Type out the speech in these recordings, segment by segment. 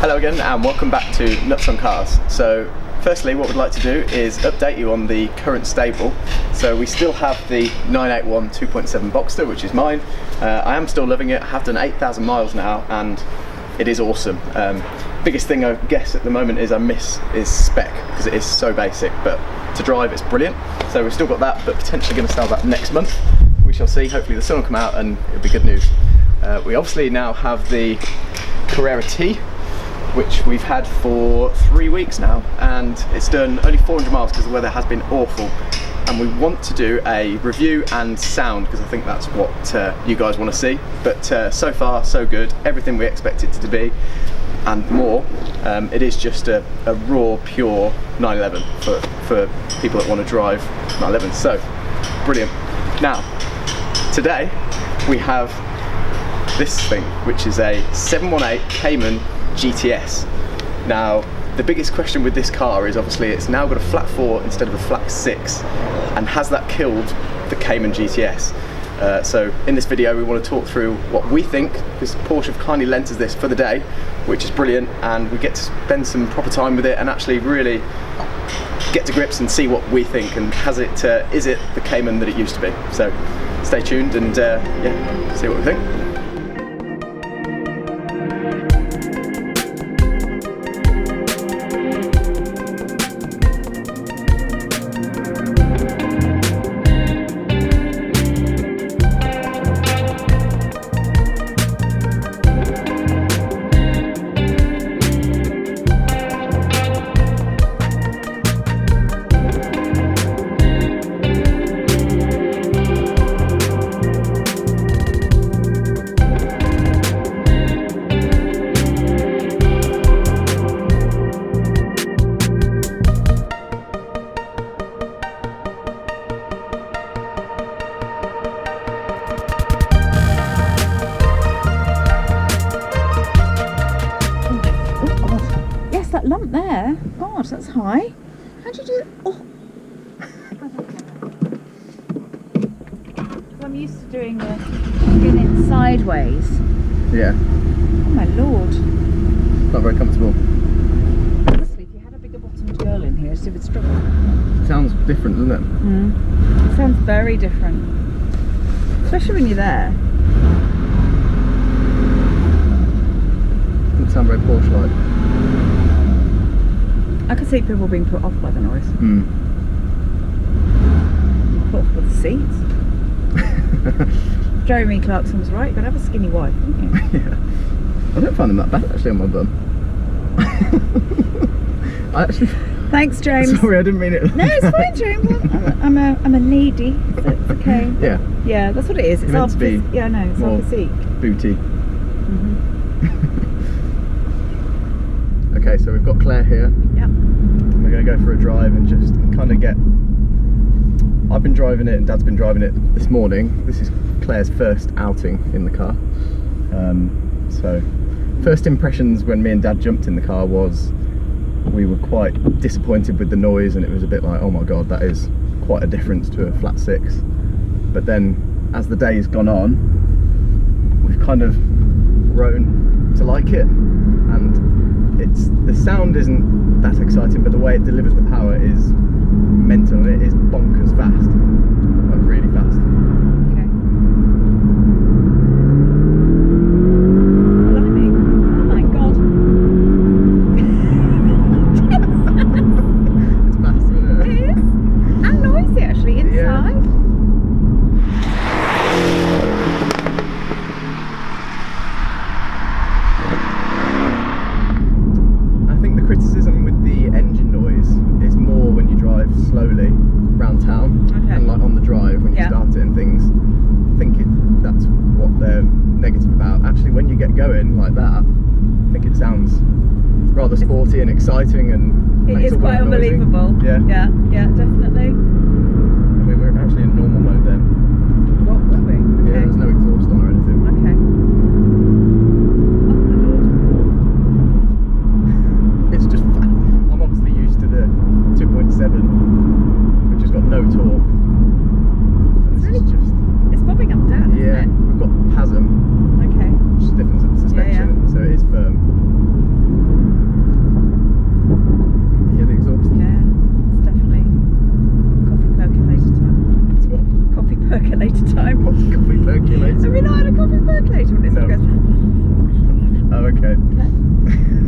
Hello again and welcome back to Nuts on Cars. So firstly what we'd like to do is update you on the current stable. So we still have the 981 2.7 Boxster, which is mine. I am still loving it. I have done 8,000 miles now and it is awesome. Biggest thing I guess at the moment is I miss is spec because it is so basic, but to drive it's brilliant. So we've still got that, but potentially going to sell that next month. We shall see. Hopefully the sun will come out and it'll be good news. We obviously now have the Carrera T, which we've had for 3 weeks now, and it's done only 400 miles because the weather has been awful, and we want to do a review and sound because I think that's what you guys want to see. But so far so good, everything we expect it to be and more. It is just a raw pure 911 for people that want to drive 911, so brilliant. Now today we have this thing, which is a 718 Cayman GTS. Now the biggest question with this car is obviously it's now got a flat 4 instead of a flat 6, and has that killed the Cayman GTS? So in this video we want to talk through what we think, because Porsche have kindly lent us this for the day, which is brilliant, and we get to spend some proper time with it and actually really get to grips and see what we think, and is it the Cayman that it used to be? So stay tuned and yeah, see what we think. Lump there, God, that's high. How'd you do it? Oh, I'm used to doing it sideways. Yeah. Oh my lord. Not very comfortable. Honestly, if you had a bigger bottomed girl in here, she would struggle. Sounds different, doesn't it? It sounds very different, especially when you're there. Doesn't sound very Porsche-like. I could see people being put off by the noise. Put off with the seats. Jeremy Clarkson was right, you've got to have a skinny wife, haven't you? Yeah. I don't find them that bad actually on my bum. I actually... Thanks, James. Sorry, I didn't mean it. No, it's fine, James. I'm a lady, so it's okay. Yeah. Yeah, that's what it is. It's meant to be yeah, no, it's our physique. Booty. Okay, so we've got Claire here. Yep. We're going to go for a drive and just kind of get... I've been driving it and Dad's been driving it this morning. This is Claire's first outing in the car. So, first impressions when me and Dad jumped in the car was we were quite disappointed with the noise, and it was a bit like, oh my God, that is quite a difference to a flat 6. But then, as the day's gone on, we've kind of grown to like it. And the sound isn't that exciting, but the way it delivers the power is mental. It is bonkers fast, like really fast. Okay. Blimey. Oh my God. It's fast, isn't it? It is. And noisy actually inside. Yeah. Criticism with the engine noise is more when you drive slowly around town, and like on the drive when you start it and things. I think that's what they're negative about. Actually, when you get going like that, I think it sounds rather sporty and exciting, and it is quite unbelievable. Yeah, Definitely. I mean, we're actually in normal mode then. What were we? Yeah, there's no exhaust on or anything. Okay. It's just fast. I'm obviously used to the 2.7, which has got no torque. It's bobbing up and down, isn't it? We've got PASM, Okay. which stiffens up the suspension, so it is firm. What's a coffee percolator? Have you not had a coffee percolator when it's No. goes? Oh, okay.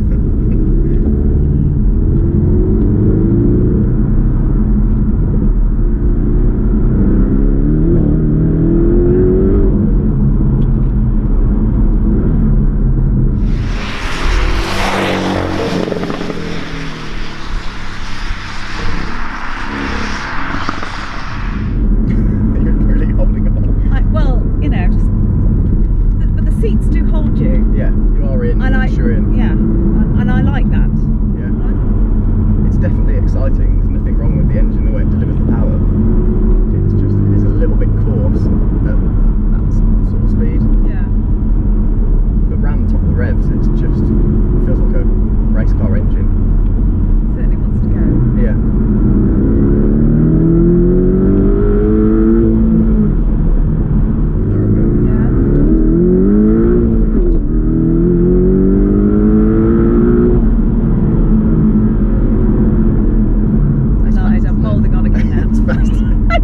Well, you know, just but the seats do hold you. Yeah, you are in. I like. You're in. Yeah, and I like that. Yeah. It's definitely exciting. There's nothing wrong with the engine, the way it delivers the power. It's just it's a little bit coarse at that sort of speed. Yeah. But round the top of the revs, it feels like a race car engine. Certainly wants to go. Yeah.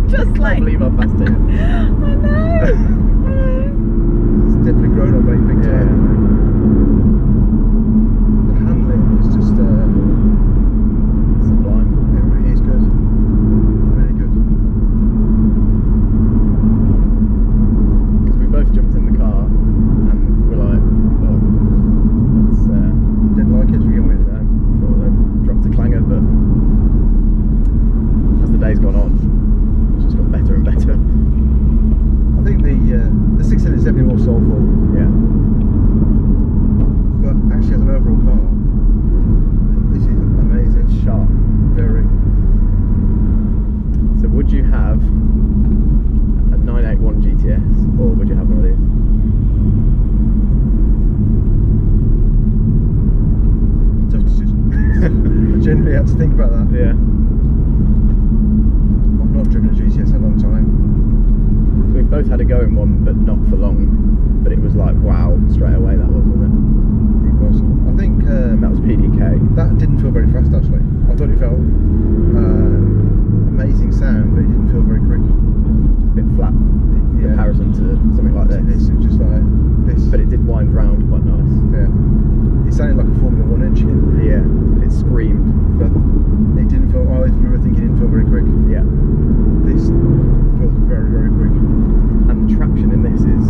Just I like. can't believe I passed it. I know. It's definitely grown on me big time. The handling is just Sublime. it really is good. Really good. Because we both jumped in the car and we're like, oh, that's Didn't like it to begin with. thought they dropped a clanger, but as the day's gone on, it's just got better and better. I think the 6 cylinder is definitely more soulful, Yeah. but actually as an overall car, this is amazing. It's sharp. Very. So would you have a 981 GTS or would you have one of these? Tough decision. I genuinely had to think about that. Yeah. I've not driven a GTS in a long time. We both had a go in one, but not for long. But it was like, wow, straight away that was, wasn't It was. I think it? That was PDK. that didn't feel very fast actually. I thought it felt amazing sound, but it didn't feel very quick. A bit flat in Yeah. comparison to something like this. This is just like this. But it did wind round quite nice. Yeah. It sounded like a Formula 1 engine, Yeah, it screamed. but it didn't feel. I remember thinking it didn't feel very quick. Yeah. This feels very, very quick. And the traction in this is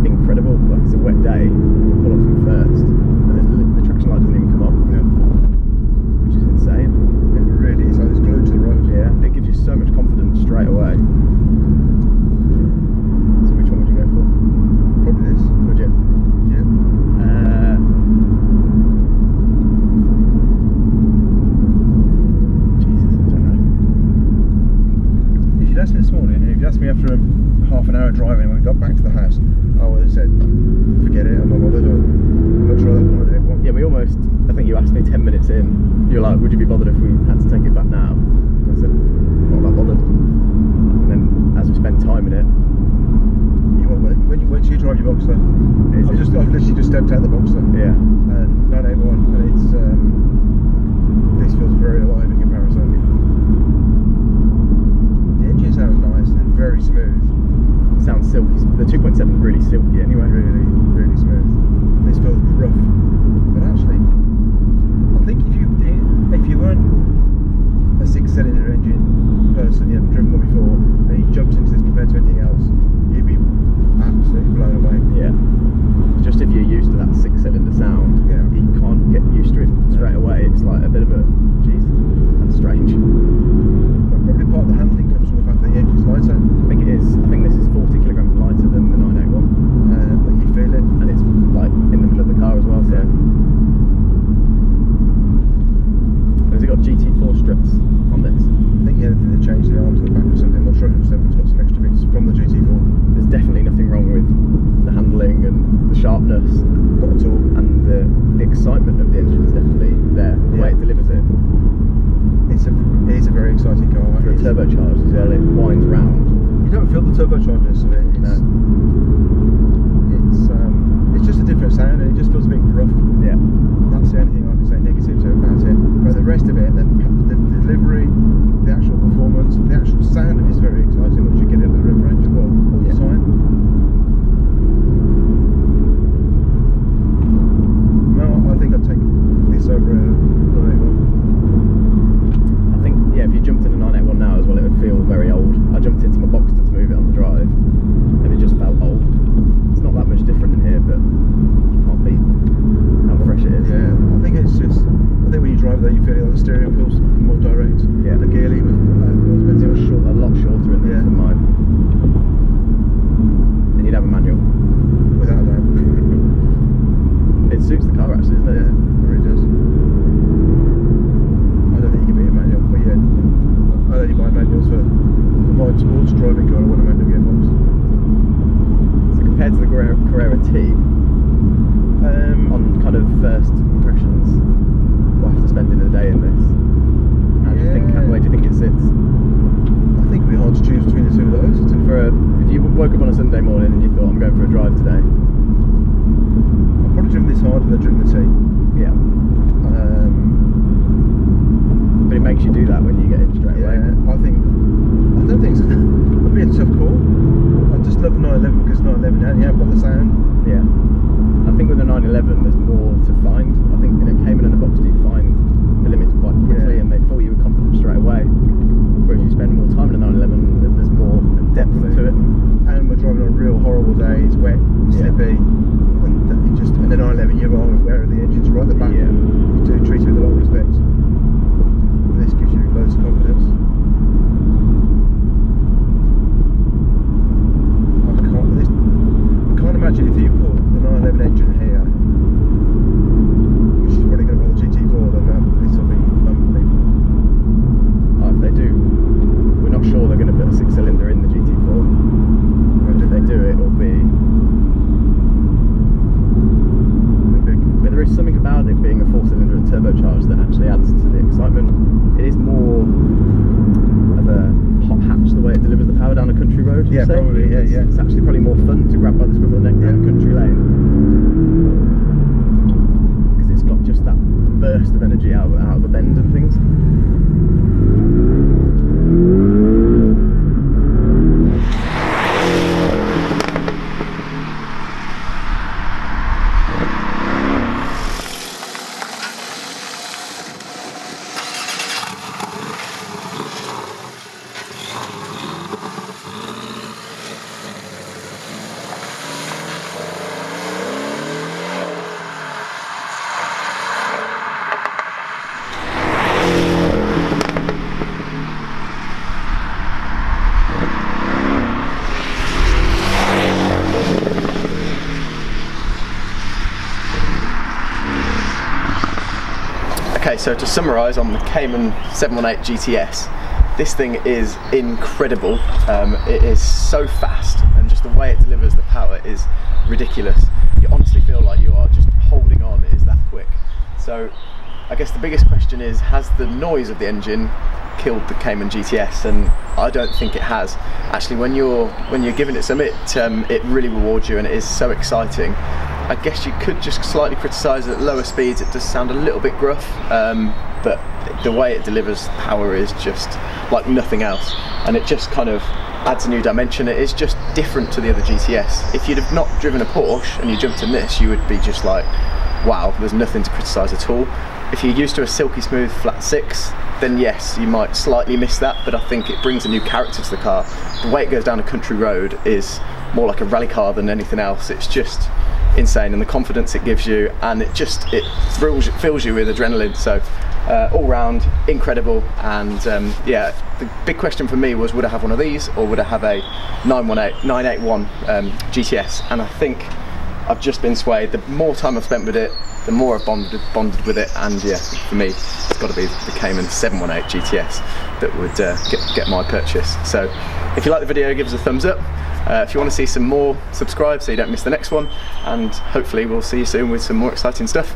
incredible. Like it's a wet day, you pull off from first, and the traction light doesn't even come on, Yeah. which is insane. It really is like it's glued to the road. Yeah, it gives you so much confidence straight away. So which one would you go for? Probably this. Would you? Yeah. Jesus, I don't know. If you'd asked me this morning, if you'd asked me after half an hour driving when we got back to the house, I would have said, forget it, I'm not bothered. I'm much rather than one. Yeah, we almost, I think you asked me 10 minutes in, you're like, would you be bothered if we had to take it back now? I said, not that bothered. And then as we spent time in it, When you wait till you drive your Boxster, Is I've it? literally just stepped out the Boxster. yeah, And 981, and it's this feels very alive in comparison. The engine sounds nice and very smooth. sounds silky. The 2.7 is really silky anyway. Really, really smooth. This feels rough, but actually, I think if you weren't a 6-cylinder engine person, you haven't driven one before, and you jumped into this compared to anything else, you'd be absolutely blown away. Yeah. Just if you're used to that 6-cylinder sound, Yeah. you can't get used to it straight away. It's like a bit of a, geez, that's strange. But probably part of the handling comes from the fact that the engine's lighter. I think it is. I think this is 40 kilograms lighter than the 981, But you feel it. and it's like in the middle of the car as well. So, has it got GT4 strips on this? I think they changed the arms at the back or something. I'm not sure 100%, but it's got some extra bits from the GT4. There's definitely nothing wrong with the handling and the sharpness, Not at all. and the excitement of the engine is definitely there. The way it delivers it. It is a very exciting car. For a turbocharged as well, it winds round. You don't feel the turbochargedness of it. It's just a different sound, and it just feels a bit rough. Yeah. That's the only thing I can say negative to about it. But the rest of it, the delivery, the actual performance, the actual sound of it is very exciting once you get it at the river range as well, all the time. Carrera T. On kind of first impressions, after spending a day in this, how do you think? Where do you think it sits? I think it'd be hard to choose between the two of those. If you woke up on a Sunday morning and you thought, I'm going for a drive today, I've probably driven this harder than I've driven the T. yeah. But it makes you do that when you get in straight away. I don't think it's it'll be a tough call. I just love the 911 because 911 and you have got the sound. Yeah. I think with the 911 there's more to find. I think in a Cayman and a Boxster you find the limits quite quickly and they fill you with confidence straight away. Whereas you spend more time in a 911, there's more depth to it. And we're driving on real horrible days, wet, slippy, and the 911 you're aware of the engines right at the back. Yeah. You do treat it with a lot of respect. This gives you loads of confidence. I can't imagine if you put the 911 engine here, which is probably going to be the GT4, then this will be unbelievable. If they do, we're not sure they're going to put a 6-cylinder in the GT4. But if they do, it will be big. But there is something about it being a 4-cylinder and turbocharged that actually adds to the excitement. It is more of a hot hatch the way it delivers the power down a country road. Yeah, say. probably. Yeah. It's actually probably more fun to grab by the scruff of the neck down a country lane because it's got just that burst of energy out of the bend and things. Okay, so to summarise on the Cayman 718 GTS, this thing is incredible. It is so fast, and just the way it delivers the power is ridiculous. You honestly feel like you are just holding on, it is that quick. So I guess the biggest question is, has the noise of the engine killed the Cayman GTS? And I don't think it has. Actually, when you're giving it some, it really rewards you, and it is so exciting. I guess you could just slightly criticise at lower speeds, it does sound a little bit gruff, but the way it delivers power is just like nothing else, and it just kind of adds a new dimension. It is just different to the other GTS. If you'd have not driven a Porsche and you jumped in this, you would be just like, wow, there's nothing to criticise at all. If you're used to a silky smooth flat 6, then yes, you might slightly miss that, but I think it brings a new character to the car. The way it goes down a country road is more like a rally car than anything else. It's just insane, and the confidence it gives you, and it fills you with adrenaline. So all round incredible. And yeah, the big question for me was, would I have one of these or would I have a 981 GTS? And I think I've just been swayed. The more time I've spent with it, the more I've bonded with it, and yeah, for me it's got to be the Cayman 718 GTS that would get my purchase. So if you like the video, give us a thumbs up. If you want to see some more, subscribe so you don't miss the next one, and hopefully we'll see you soon with some more exciting stuff.